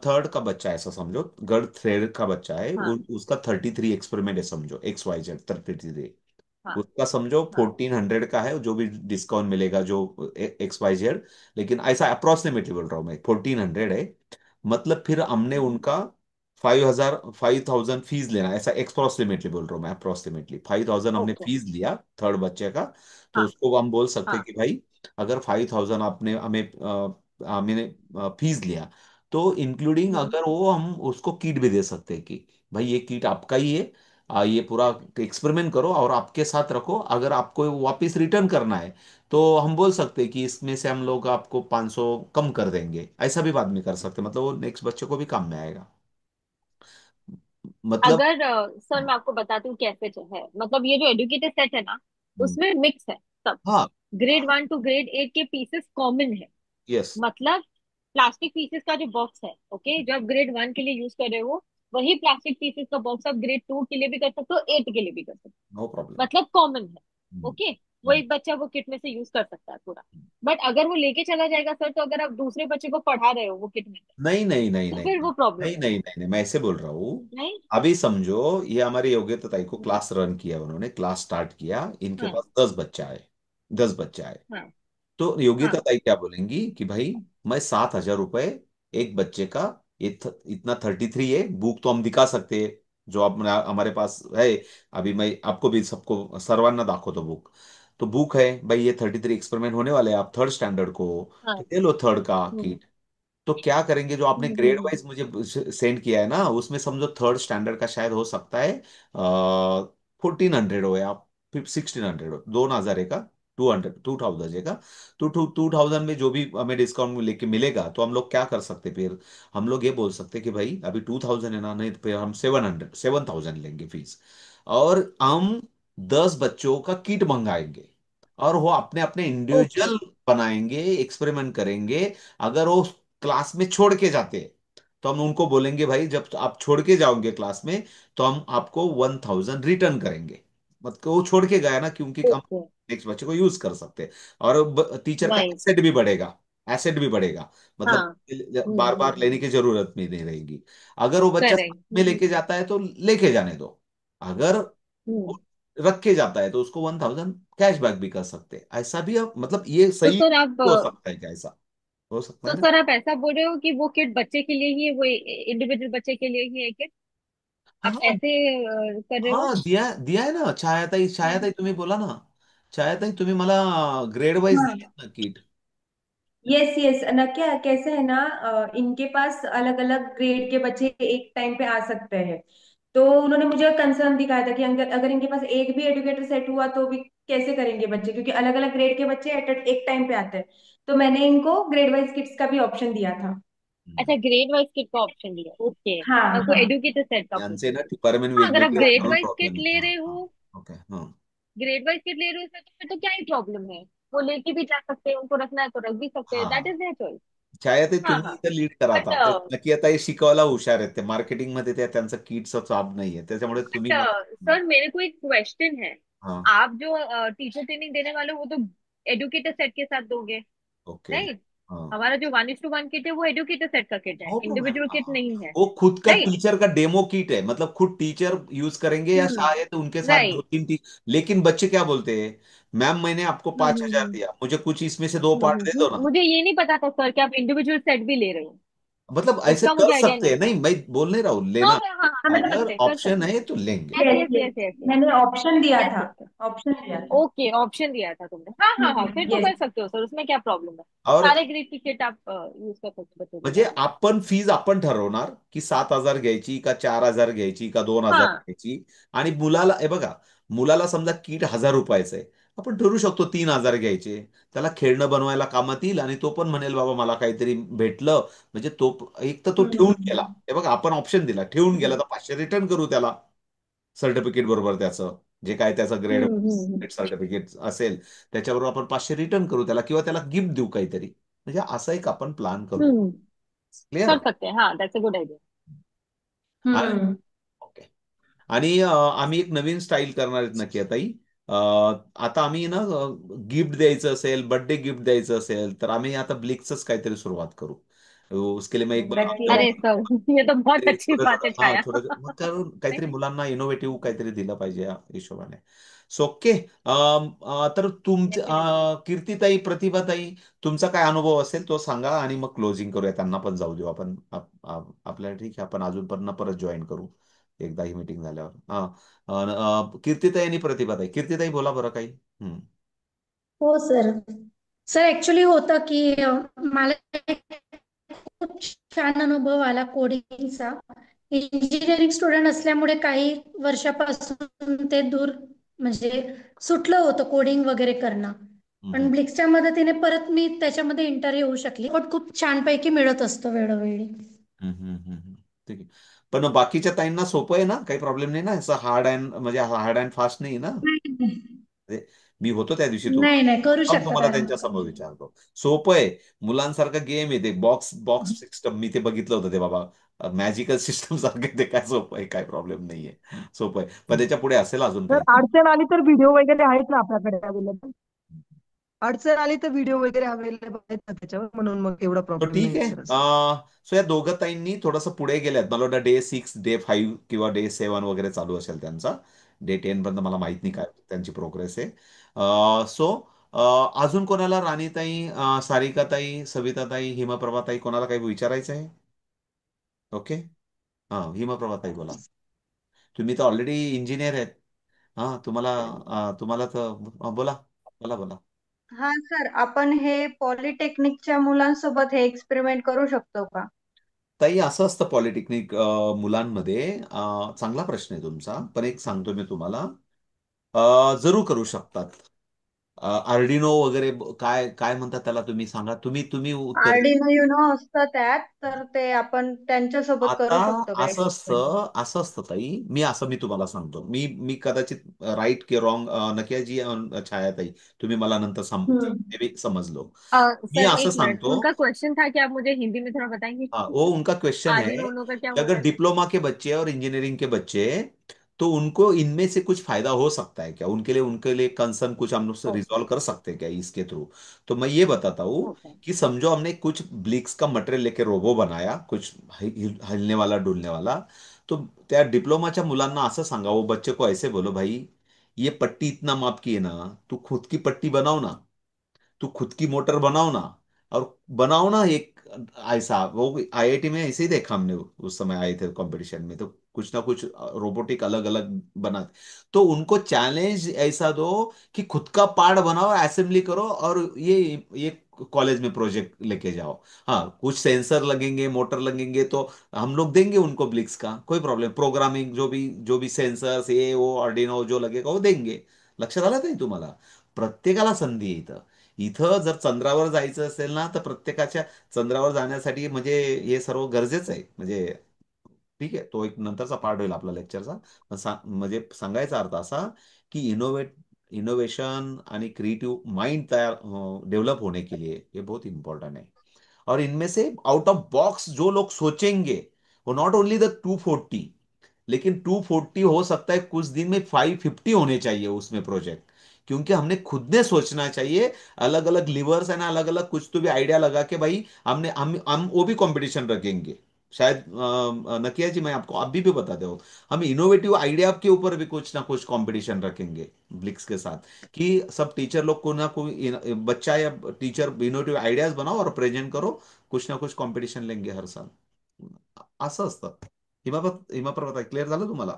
थर्ड का बच्चा है, ऐसा समझो। ग्रेड थर्ड का बच्चा है, हाँ उसका 33 एक्सपेरिमेंट है, समझो XYZ 33। हाँ उसका समझो हाँ। 1400 का है, जो भी डिस्काउंट मिलेगा जो XYZ। लेकिन ऐसा अप्रोक्सीमेटली बोल रहा हूँ मैं, 1400 है। मतलब फिर हमने हम्म, उनका 5000 फीस लेना, ऐसा अप्रोक्सीमेटली बोल रहा हूँ मैं, अप्रोक्सीमेटली 5000 हमने ओके। फीस लिया थर्ड बच्चे का। तो हाँ उसको हम बोल सकते हैं हाँ। कि भाई, अगर 5000 आपने हमें हमने फीस लिया, तो इंक्लूडिंग हम्म। अगर वो हम उसको किट भी दे सकते हैं कि भाई ये किट आपका ही है, ये पूरा एक्सपेरिमेंट करो और आपके साथ रखो, अगर आपको वापस रिटर्न करना है तो हम बोल सकते हैं कि इसमें से हम लोग आपको 500 कम कर देंगे, ऐसा भी बाद में कर सकते हैं, मतलब वो नेक्स्ट बच्चे को भी काम में आएगा। मतलब। अगर सर मैं आपको बताती हूँ कैसे है, मतलब ये जो एडुकेटेड सेट है ना, हम्म, उसमें मिक्स है सब। हाँ। ग्रेड 1 to ग्रेड 8 के पीसेस कॉमन है। यस। मतलब प्लास्टिक पीसेस का जो बॉक्स है, ओके, जो आप ग्रेड 1 के लिए यूज कर रहे हो, वही प्लास्टिक पीसेस का बॉक्स आप ग्रेड 2 के लिए भी कर सकते हो, 8 के लिए भी कर सकते नो हो, प्रॉब्लम। मतलब कॉमन है। ओके, वो एक बच्चा वो किट में से यूज कर सकता है पूरा। बट अगर वो लेके चला जाएगा सर, तो अगर आप दूसरे बच्चे को पढ़ा रहे हो वो किट में से, नहीं नहीं नहीं तो नहीं फिर नहीं वो प्रॉब्लम नहीं है। नहीं नहीं नहीं, मैं ऐसे बोल रहा हूँ। नहीं। अभी समझो, ये हमारी योग्यता ताई को हम्म, क्लास रन किया, उन्होंने क्लास स्टार्ट किया, इनके हाँ पास 10 बच्चा है। हाँ तो योगिता हाँ। ताई क्या बोलेंगी कि भाई, मैं 7,000 रुपए एक बच्चे का, इतना 33 है, बुक तो हम दिखा सकते हैं जो आप हमारे पास है। अभी मैं आपको भी सबको सर्वांना दाखो तो बुक, तो बुक है भाई, ये 33 एक्सपेरिमेंट होने वाले हैं, आप थर्ड स्टैंडर्ड को हो, हाँ। तो ले लो थर्ड का हम्म किट। तो क्या करेंगे, जो आपने ग्रेड हम्म। वाइज मुझे सेंड किया है ना, उसमें समझो थर्ड स्टैंडर्ड का शायद हो सकता है 1400 हो या फिर 1600 हो, 2000 का, 2000 का। तो 2000 में जो भी हमें डिस्काउंट लेके मिलेगा, तो हम लोग क्या कर सकते फिर, हम लोग ये बोल सकते कि भाई अभी 2000 है ना, नहीं तो फिर हम 7000 लेंगे फीस, और हम 10 बच्चों का किट मंगाएंगे, और वो अपने अपने ओके इंडिविजुअल बनाएंगे, एक्सपेरिमेंट करेंगे। अगर वो क्लास में छोड़ के जाते हैं, तो हम उनको बोलेंगे भाई, जब आप छोड़ के जाओगे क्लास में, तो हम आपको 1000 रिटर्न करेंगे। मतलब वो छोड़ के गया ना, क्योंकि हम ओके। नेक्स्ट बच्चे को यूज कर सकते हैं, और टीचर का राइट। एसेट भी बढ़ेगा। एसेट भी बढ़ेगा, हाँ। मतलब बार बार लेने हम्म। की जरूरत भी नहीं रहेगी। अगर वो बच्चा साथ करेक्ट। में लेके जाता है तो लेके जाने दो, अगर हम्म। वो रख के जाता है तो उसको 1000 कैशबैक भी कर सकते हैं, ऐसा भी आप, मतलब ये तो सही सर आप हो सकता है क्या, ऐसा हो सकता तो है ना? सर आप ऐसा बोल रहे हो कि वो किट बच्चे के लिए ही है, वो इंडिविजुअल बच्चे के लिए ही है किट? आप हाँ। ऐसे कर रहे हो? हाँ, दिया दिया है ना, छायाताई तुम्ही बोला ना, छायाताई तुम्ही मला ग्रेड वाइज दिली हाँ। ना किट। यस यस ना, क्या कैसे है ना, इनके पास अलग अलग ग्रेड के बच्चे एक टाइम पे आ सकते हैं। तो उन्होंने मुझे कंसर्न दिखाया था कि अगर अगर इनके पास एक भी एडुकेटर सेट हुआ तो भी कैसे करेंगे बच्चे, क्योंकि अलग अलग ग्रेड के बच्चे एट एक टाइम पे आते हैं। तो मैंने इनको ग्रेड वाइज किट्स का भी ऑप्शन दिया था। हम्म। अच्छा, ग्रेड वाइज किट का ऑप्शन दिया, ओके। हाँ मैं को हाँ। एडुकेटेड सेट का पूछ यांचे रही ना थी। डिपार्टमेंट हाँ, अगर आप वेगवेगळे ग्रेड नो वाइज किट प्रॉब्लेम। ले हाँ रहे हाँ। हो, ओके, हाँ। ग्रेड वाइज किट ले रहे हो, फिर तो क्या ही प्रॉब्लम है। वो लेके भी जा सकते हैं, उनको रखना है तो रख भी सकते हैं, दैट हाँ, इज देयर चॉइस। छायाताई हाँ तुम्ही हाँ। इथं लीड करा बट आता, ते नक्की आता हे शिकवायला हुशार आहेत, ते मार्केटिंग मध्ये त्यांचं किटचं काम नाहीये, त्याच्यामुळे तुम्ही मला. सर मेरे को एक क्वेश्चन है। हाँ। आप जो टीचर ट्रेनिंग देने वाले हो, वो तो एडुकेटर सेट के साथ दोगे, ओके। राइट? हाँ। हमारा जो 1:1 किट है वो एडुकेटर सेट का किट है, नो प्रॉब्लम। इंडिविजुअल किट नहीं है। वो खुद का राइट। टीचर का डेमो किट है, मतलब खुद टीचर यूज करेंगे या हम्म। शायद उनके साथ दो राइट। तीन टी लेकिन बच्चे क्या बोलते हैं, मैम मैंने आपको हम्म 5,000 हम्म दिया, मुझे कुछ इसमें से 2 पार्ट दे दो ना। मुझे ये नहीं पता था सर कि आप इंडिविजुअल सेट भी ले रहे हो। मतलब ऐसे इसका कर मुझे आइडिया सकते हैं, नहीं नहीं था। मैं बोल नहीं रहा हूँ हाँ लेना, हाँ हाँ हाँ, कर मतलब अगर सकते हैं, कर ऑप्शन सकते है हैं। तो लेंगे। Yes yes yes yes, yes yes yes. मैंने ऑप्शन दिया यस था। यस। ऑप्शन दिया था। ओके, ऑप्शन दिया था तुमने, हाँ हाँ हाँ, फिर तो यस। कर सकते हो सर, उसमें क्या प्रॉब्लम है। और सारे ग्रेड की किट आप यूज कर सकते हो बच्चों के म्हणजे साथ। आपण फीज आपण ठरवणार की 7,000 घ्यायची का 4,000 घ्यायची का 2,000 हाँ। घ्यायची, आणि मुलाला हे बघा, मुलाला समजा किट 1,000 रुपयाचं आहे, आपण ठरवू शकतो 3,000 घ्यायचे, त्याला खेळणं बनवायला कामात येईल, आणि तो पण म्हणेल बाबा मला काहीतरी भेटलं, म्हणजे तो एक तर तो ठेवून गेला, हम्म। हे बघा आपण ऑप्शन दिला, ठेवून गेला हम्म। तर 500 रिटर्न करू त्याला, सर्टिफिकेट बरोबर त्याचं. जे काय त्याचं ग्रेड हम्म हम्म सर्टिफिकेट असेल त्याच्याबरोबर आपण 500 रिटर्न करू त्याला, किंवा त्याला गिफ्ट देऊ काहीतरी. म्हणजे असा एक आपण प्लॅन करू. हम्म, क्लिअर? कर सकते हैं, हाँ, that's a good idea. Hmm. Okay. आणि आम्ही एक नवीन स्टाईल करणार आहेत नक्की ताई. आता आम्ही ना गिफ्ट द्यायचं असेल, बर्थडे गिफ्ट द्यायचं असेल, तर आम्ही आता ब्लिक्सच काहीतरी सुरुवात करू. उसके लिए मैं एक नक्की अरे नक्की। सर, ये तो बहुत अच्छी छोटं बात है छोटं, हा छाया। छोटं मग करून काहीतरी नहीं, मुलांना इनोव्हेटिव्ह काहीतरी दिलं पाहिजे या हिशोबाने. So okay. तर तुमच्या डेफिनेटली। कीर्तिताई, प्रतिभाताई, तुमचा काय अनुभव असेल तो सांगा आणि मग क्लोजिंग करूया. त्यांना पण जाऊ देऊ आपण. आपल्याला ठीक आहे, आपण अजून पण परत जॉईन करू एकदा ही मीटिंग झाल्यावर. कीर्तिताई आणि प्रतिभाताई. कीर्तिताई बोला बरं काही. हम्म. हो सर. सर ऍक्च्युली होतं की मला एक खूप छान अनुभव आला कोडिंगचा. इंजिनिअरिंग स्टुडंट असल्यामुळे काही वर्षापासून ते दूर म्हणजे सुटलं होतं कोडिंग वगैरे करणं. हम्म. पण ब्लिक्सच्या मदतीने परत मी त्याच्यामध्ये इंटर येऊ शकली. पण खूप छानपैकी मिळत असतो वेळोवेळी. हम्म. ठीक आहे. पण बाकीच्या ताईंना सोपं आहे ना, काही प्रॉब्लेम नाही ना, असं हार्ड अँड म्हणजे हार्ड अँड फास्ट नाही ना. म्हणजे मी होतो त्या दिवशी नाही नाही, करू पण शकतात तुम्हाला त्यांच्या आरामात. समोर विचारतो. सोपं आहे. मुलांसारखं गेम आहे ते. बॉक्स बॉक्स सिस्टम मी ते बघितलं होतं ते बाबा, मॅजिकल सिस्टम सारखं ते. काय सोपं आहे, काय प्रॉब्लेम नाहीये. सोपं आहे, पण त्याच्या पुढे असेल अजून जर काही. अडचण आली तर व्हिडिओ वगैरे आहेत ना आपल्याकडे अवेलेबल. अडचण आली तर व्हिडिओ वगैरे अवेलेबल आहेत ना त्याच्यावर, म्हणून मग एवढा तो प्रॉब्लेम ठीक नाही आहे. सर असं. सो या दोघं ताईंनी थोडंसं पुढे गेल्यात. मला वाटतं डे 6, डे 5 किंवा डे 7 वगैरे चालू असेल त्यांचा. डे 10 पर्यंत मला माहित नाही काय त्यांची प्रोग्रेस आहे. सो अजून कोणाला, राणीताई, सारिकाताई, सविताताई, हिमप्रभाताई, कोणाला काही विचारायचं आहे? ओके. हा, हिमप्रभाताई बोला. तुम्ही तर ऑलरेडी इंजिनियर आहेत. हा, तुम्हाला तर बोला, बोला बोला. हा सर, आपण हे पॉलिटेक्निकच्या मुलांसोबत हे एक्सपेरिमेंट करू शकतो का? ताई असं असतं पॉलिटेक्निक मुलांमध्ये. चांगला प्रश्न आहे तुमचा, पण एक सांगतो मी तुम्हाला. जरूर करू शकतात. आर्डिनो वगैरे, काय काय म्हणतात त्याला, तुम्ही सांगा. तुम्ही तुम्ही उत्तर द्या. आर्डिनो युनो असतं त्यात, तर ते आपण त्यांच्यासोबत आता करू शकतो का असं एक्सपेरिमेंट? असतं, असं असतं ताई. मी तुम्हाला सांगतो. मी मी कदाचित राईट की रॉंग, नकियाजी, छायाताई, तुम्ही मला नंतर हम्म। ते मी समजलो. मी सर असं एक मिनट, सांगतो. उनका क्वेश्चन था कि आप मुझे हिंदी में थोड़ा बताएंगे हाँ, कि वो उनका क्वेश्चन है आर्डिनो उनो का क्या कि होता अगर है? डिप्लोमा के बच्चे और इंजीनियरिंग के बच्चे, तो उनको इनमें से कुछ फायदा हो सकता है क्या, उनके लिए कंसर्न कुछ हम लोग से ओके। रिजॉल्व कर सकते हैं क्या इसके थ्रू? तो मैं ये बताता हूँ ओके। कि समझो हमने कुछ ब्लिक्स का मटेरियल लेके रोबो बनाया, कुछ हिलने वाला डुलने वाला. तो त्या डिप्लोमाच्या मुलांना असं सांगा, वो बच्चे को ऐसे बोलो, भाई ये पट्टी इतना माप की है ना, तू खुद की पट्टी बनाओ ना, तू खुद की मोटर बनाओ ना, और बनाओ ना एक ऐसा. वो आईआईटी में ऐसे ही देखा हमने, उस समय आए थे कंपटीशन में, तो कुछ ना कुछ रोबोटिक अलग अलग बना. तो उनको चैलेंज ऐसा दो कि खुद का पार्ट बनाओ, असेंबली करो, और ये कॉलेज में प्रोजेक्ट लेके जाओ. हाँ, कुछ सेंसर लगेंगे, मोटर लगेंगे, तो हम लोग देंगे उनको ब्लिक्स का, कोई प्रॉब्लम. प्रोग्रामिंग जो भी सेंसर्स, ये वो आर्डिनो जो लगेगा वो देंगे. लक्षात आलं काही तुम्हाला? प्रत्येकाला संधी आहे इथं. इथं जर चंद्रावर जायचं असेल ना, तर प्रत्येकाच्या चंद्रावर जाण्यासाठी म्हणजे हे सर्व गरजेचं आहे. म्हणजे ठीक आहे, तो एक नंतरचा पार्ट होईल आपला लेक्चरचा. म्हणजे सांगायचा अर्थ असा की इनोवेशन आणि क्रिएटिव्ह माइंड तयार डेवलप होने के लिए ये बहुत इंपॉर्टेंट है. और इनमें से आउट ऑफ बॉक्स जो लोग सोचेंगे, वो नॉट ओनली द 240, लेकिन 240 हो सकता है कुछ दिन में 550 होने चाहिए उसमें प्रोजेक्ट. क्योंकि हमने खुद ने सोचना चाहिए. अलग अलग लिवर्स है ना, अलग अलग कुछ तो भी आइडिया लगा के भाई, हम वो भी कंपटीशन रखेंगे. शायद नकिया जी, मैं आपको अभी भी बता दो, हम इनोवेटिव आइडिया के ऊपर भी कुछ ना कुछ कंपटीशन रखेंगे ब्लिक्स के साथ. कि सब टीचर लोग को ना कोई बच्चा या टीचर इनोवेटिव आइडियाज बनाओ और प्रेजेंट करो. कुछ ना कुछ कॉम्पिटिशन लेंगे हर साल. असं असतं. हिमाप्रभात क्लिअर झालं तुम्हाला?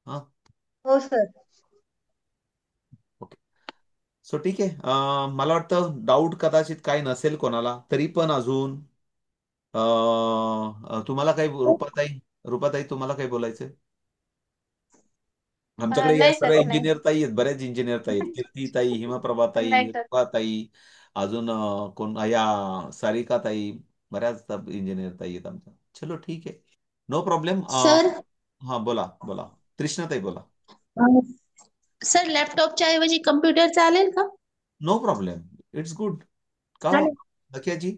हा. हो सर. ओके. सो ठीक आहे. मला वाटतं डाऊट कदाचित काही नसेल कोणाला तरी पण अजून. तुम्हाला काही, रूपाताई तुम्हाला काही बोलायचंय? आमच्याकडे या नाही सगळ्या सर, नाही. इंजिनियर ताई आहेत, बऱ्याच इंजिनियर ताई आहेत. कीर्ती ताई, हिमाप्रभाताई, नाही सर. रूपाताई, अजून कोण या, सारिकाताई, बऱ्याच इंजिनियर ताई आहेत आमच्या. चलो ठीक आहे, नो प्रॉब्लेम. सर हा, बोला बोला. कृष्णाताई बोला. सर लॅपटॉपच्या ऐवजी कम्प्युटर चालेल का? No problem. It's good. का हो? चालेल. नक्याजी.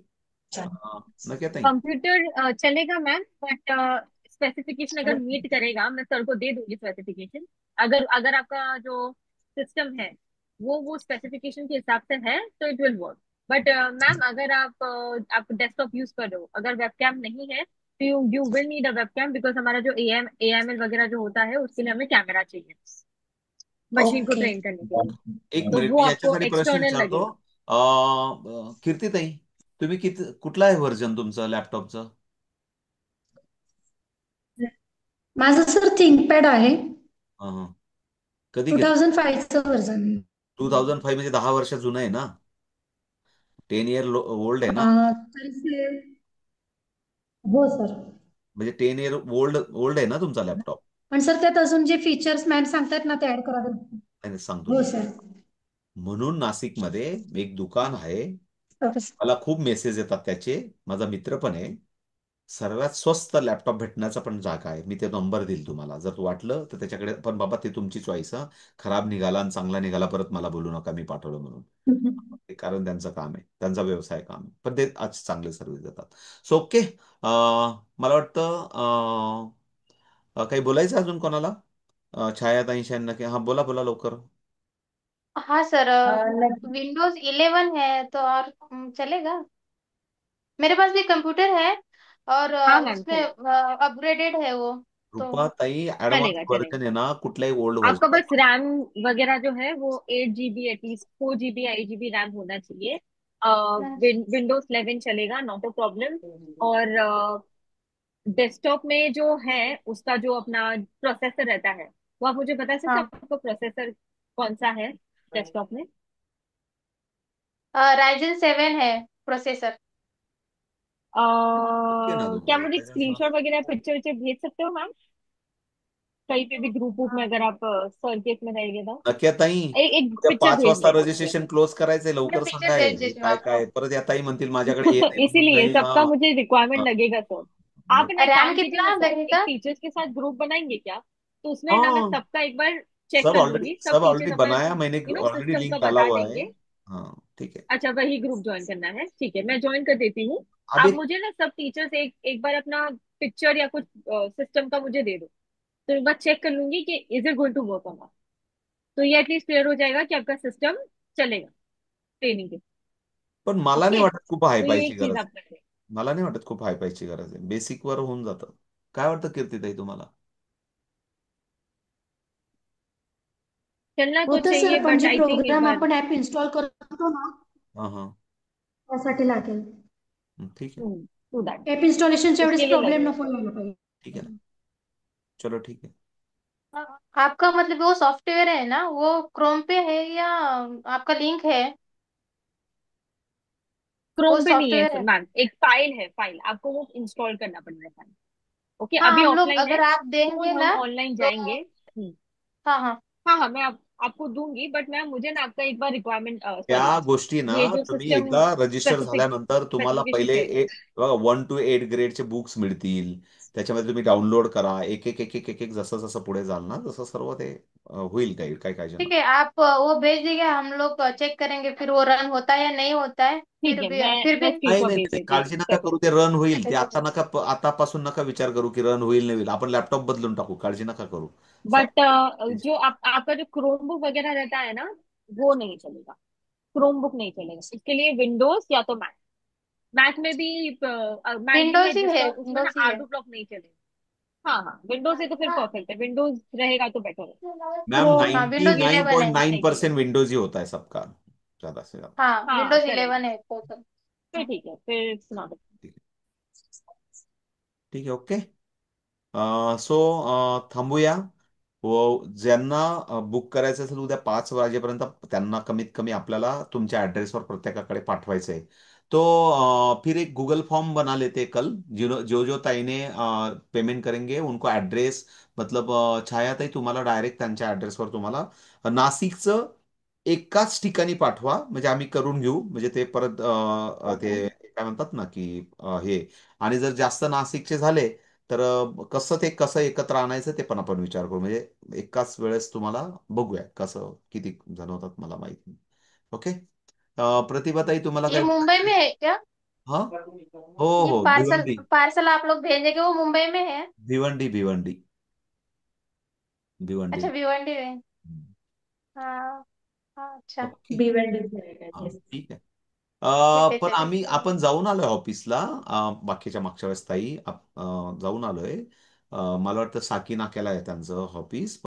चालेल. नक्या ताई. कंप्यूटर चलेगा मैम, बट स्पेसिफिकेशन अगर मीट करेगा मैं सर को दे दूंगी स्पेसिफिकेशन। अगर अगर आपका जो सिस्टम है वो स्पेसिफिकेशन के हिसाब से है तो it will work. But ma'am अगर आप डेस्कटॉप यूज कर रहे हो, अगर वेबकैम नहीं है तो you will need a webcam, because हमारा जो एएमएल वगैरह जो होता है उसके लिए हमें कैमरा चाहिए मशीन को ओके. ट्रेन करने के लिए। एक तो मिनिट वो मी आपको याच्यासाठी प्रश्न एक्सटर्नल विचारतो. लगेगा। कीर्तीताई, तुम्ही कुठला आहे व्हर्जन तुमचं लॅपटॉपचं? माझं सर थिंकपॅड आहे. अं, कधी टू घेतलं? Thousand फाईव्हचं version. 2005 म्हणजे 10 वर्ष जुनं आहे ना? 10 इयर ओल्ड आहे ना? तरी हो सर. म्हणजे 10 इयर ओल्ड ओल्ड आहे ना तुमचा लॅपटॉप? पण सर त्यात अजून जे फीचर्स मॅम सांगतात ना ते ऍड करावे लागतील. नाही सांगतो हो मी. सर. म्हणून नाशिकमध्ये एक दुकान आहे. Okay sir. मला खूप मेसेज येतात त्याचे. माझा मित्र पण आहे. सर्वात स्वस्त लॅपटॉप भेटण्याचा पण जागा आहे. मी ते नंबर देईल तुम्हाला, जर वाटलं तर त्याच्याकडे. पण बाबा ते तुमची चॉईस. हा, खराब निघाला आणि चांगला निघाला परत मला बोलू नका मी पाठवलं म्हणून. ते कारण त्यांचं काम आहे, त्यांचा व्यवसाय काम आहे, पण ते आज चांगले सर्व्हिस देतात. So okay. मला वाटतं काही बोलायचं अजून कोणाला? छायाताईंशी यांना की हा बोला बोला लवकर. हाँ सर, नक्की. विंडोज 11 है तो और चलेगा? मेरे पास भी कंप्यूटर है और हाँ मैम उसमें चलेगा। अपग्रेडेड है वो तो। रुपा ताई, ऍडव्हान्स चलेगा चलेगा। व्हर्जन आहे ना, कुठल्याही ओल्ड आपका व्हर्जन. बस रैम वगैरह जो है वो 8 GB, at least 4 GB 8 GB RAM होना चाहिए। विंडोज 11 चलेगा, नॉट अ प्रॉब्लम। और डेस्कटॉप में जो है उसका जो अपना प्रोसेसर रहता है, वो आप मुझे बता सकते हैं हाँ, आपका प्रोसेसर कौन सा है डेस्कटॉप में? राइजन 7 है प्रोसेसर। ओके ना क्या तुम्हाला मुझे एक त्याच्यासह. स्क्रीनशॉट वगैरह पिक्चर विक्चर भेज सकते हो मैम? कहीं पे भी ग्रुप वूप में अगर आप सर के इसमें रहेंगे तो नक्की ताई. एक उद्या पिक्चर 5 भेज वाजता देना मुझे। रजिस्ट्रेशन क्लोज करायचंय, मैं लवकर पिक्चर सांगाय. भेज देती हूँ काय आपको। काय परत या ताई म्हणतील माझ्याकडे ये नाही म्हणून इसीलिए नाही. सबका हा. मुझे हा. रिक्वायरमेंट लगेगा सर। आप मग ना एक रैम काम कीजिए ना कितना सर, एक लगेगा? टीचर्स के साथ ग्रुप बनाएंगे क्या? तो उसमें ना मैं हाँ, सबका एक बार चेक कर लूंगी, सब सब ऑलरेडी टीचर्स अपना बनाया मैंने. ऑलरेडी सिस्टम का लिंक डाला बता हुआ है. देंगे। हाँ ठीक है. अच्छा, वही ग्रुप ज्वाइन करना है, ठीक है मैं ज्वाइन कर देती हूँ। अब आप एक. मुझे ना सब टीचर्स एक एक बार अपना पिक्चर या कुछ सिस्टम का मुझे दे दो, तो एक बार चेक कर लूंगी कि is it going to work on. तो ये एटलीस्ट क्लियर हो जाएगा कि आपका सिस्टम चलेगा ट्रेनिंग के। पण मला नाही ओके, वाटत खूप हाय तो ये पायची एक चीज गरज आप आहे. कर लें। मला नाही वाटत खूप हाय पायची गरज आहे. बेसिक वर होऊन जातं. काय वाटतं कीर्तीताई तुम्हाला? चलना तो होतं चाहिए सर, पण बट जे आई थिंक एक प्रोग्राम बार। आपण ऍप इन्स्टॉल करतो ना हाँ हाँ. त्यासाठी लागेल. ठीक है. टू दैट, ऍप इन्स्टॉलेशनच्या उसके वेळेस लिए प्रॉब्लेम नको लगेगा। यायला पाहिजे. ठीक है ना. चलो ठीक है. आपका मतलब वो सॉफ्टवेयर है ना, वो क्रोम पे है या आपका लिंक है? वो क्रोम पे नहीं है सॉफ्टवेयर सर है। मैम, एक फाइल है, फाइल आपको वो इंस्टॉल करना पड़ेगा फाइल। ओके, हाँ, अभी हम लोग ऑफलाइन है, अगर आप देंगे जब हम ना ऑनलाइन तो। जाएंगे। हाँ हाँ। हाँ हाँ, मैं आपको दूंगी, बट मैम मुझे ना आपका एक बार रिक्वायरमेंट, सॉरी, त्या गोष्टी ना ये जो तुम्ही सिस्टम एकदा रजिस्टर स्पेसिफिक झाल्यानंतर तुम्हाला स्पेसिफिकेशन पहिले चाहिए। बघा 1 to 8 ग्रेडचे बुक्स मिळतील. त्याच्यामध्ये तुम्ही डाउनलोड करा. एक एक एक एक एक एक जसं जसं पुढे जाल ना तसं सर्व ते होईल. काही काही काळजी ठीक नका. है, आप वो भेज दीजिए, हम लोग चेक करेंगे फिर वो रन होता है या नहीं होता है। ठीक है, फिर मैं भी नाही स्क्रीनशॉट नाही भेज नाही, देती हूँ काळजी नका सेपरेट। करू. ते रन होईल. ते आता नका. आतापासून नका विचार करू की रन होईल नाही होईल. आपण लॅपटॉप बदलून टाकू. काळजी नका करू. बट जो आपका जो क्रोम बुक वगैरह रहता है ना, वो नहीं चलेगा। क्रोम बुक नहीं चलेगा, इसके लिए विंडोज या तो मैक। मैक में भी मैक भी है विंडोज ही है, जिसका उसमें ना विंडोज ही है। आर्डू ब्लॉक नहीं चलेगा। हाँ हाँ, विंडोज है तो फिर हाँ परफेक्ट है, विंडोज रहेगा तो बेटर है। मैम क्रोम हाँ, नाइन्टी विंडोज नाइन 11 पॉइंट है। नाइन नहीं चलेगा। परसेंट विंडोज ही होता है सबका. ज्यादा से ज्यादा. हाँ, हाँ विंडोज चलेगा, 11 है टोटल। फिर ठीक है, फिर सुना दो। ठीक है. ठीक है. ओके. सो थांबूया. व ज्यांना बुक करायचं असेल उद्या 5 वाजेपर्यंत त्यांना कमीत कमी आपल्याला तुमच्या ऍड्रेसवर प्रत्येकाकडे पाठवायचं आहे. तो फिर एक गूगल फॉर्म बना लेते हैं कल. जो जो ताईने पेमेंट करेंगे उनको एड्रेस, मतलब छायाताई तुम्हाला डायरेक्ट त्यांच्या ऍड्रेसवर तुम्हाला नाशिकचं एकाच ठिकाणी पाठवा. म्हणजे आम्ही करून घेऊ. म्हणजे ते परत ओके। ते काय म्हणतात ना की हे. आणि जर जास्त नाशिकचे झाले तर कसं एकत्र आणायचं ते पण आपण विचार करू. म्हणजे एकाच वेळेस तुम्हाला बघूया कसं किती जण होतात मला माहित नाही. ओके. प्रतिभाताई तुम्हाला ये काय मुंबई बोलायचं में आहे? है क्या? हा. हो ये हो, पार्सल भिवंडी. पार्सल आप लोग भेजेंगे वो मुंबई में है? भिवंडी भिवंडी भिवंडी. अच्छा, भिवंडी में। हाँ हाँ, अच्छा। ओके. भिवंडी से रहेगा, हा, yes. ठीक आहे. ठीक है पण चलिए। आपण जाऊन आलोय ऑफिसला. बाकीच्या मागच्या वेळेस ताई जाऊन आलोय. मला वाटतं साकी नाक्याला आहे त्यांचं ऑफिस.